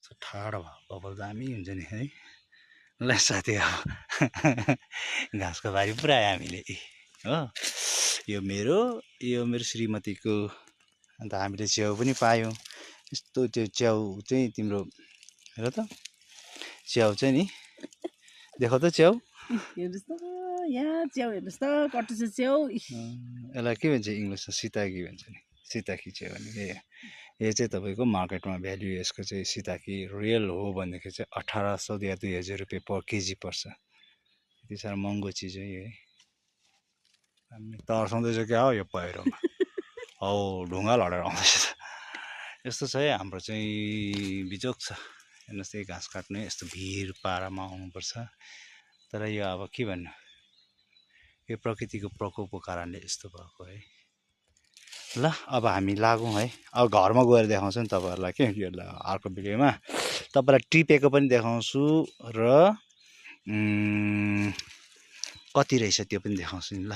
कस्तो ठाडो भयो कपाल दामी हुन्छ नि है। ल साथी अब घाँसको बारी पुऱ्यायो हामीले हो। यो मेरो श्रीमतीको। अन्त हामीले च्याउ पनि पायौँ। यस्तो त्यो च्याउ चाहिँ तिम्रो हेर त च्याउ चाहिँ नि देख त च्याउ हेर्नुस् त यहाँ च्याउ हेर्नुस् त कटुस च्याउ। यसलाई के भन्छ इङ्ग्लिसमा सिताकी भन्छ नि सिताकी च्याउ भने यो चाहिँ तपाईँको मार्केटमा भ्याल्यु यसको चाहिँ सिताकी रियल हो भनेदेखि चाहिँ 1800 या 2000 रुपियाँ पर केजी पर्छ। यति साह्रो महँगो चिज हो यो है। तर्साउँदैछ क्या हो यो पहिरोमा हौ ढुङ्गा लडेर आउँदैछ। यस्तो छ है हाम्रो चाहिँ बिजोक छ। हेर्नुहोस् यही घाँस काट्ने यस्तो भिर पारामा आउनुपर्छ। तर यो अब के भन्नु यो प्रकृतिको प्रकोपको कारणले यस्तो भएको है। ल अब हामी लागौँ है। अब घरमा गएर देखाउँछु नि तपाईँहरूलाई के यो अर्को भिडियोमा तपाईँलाई टिपेको पनि देखाउँछु र कति रहेछ त्यो पनि देखाउँछु नि ल।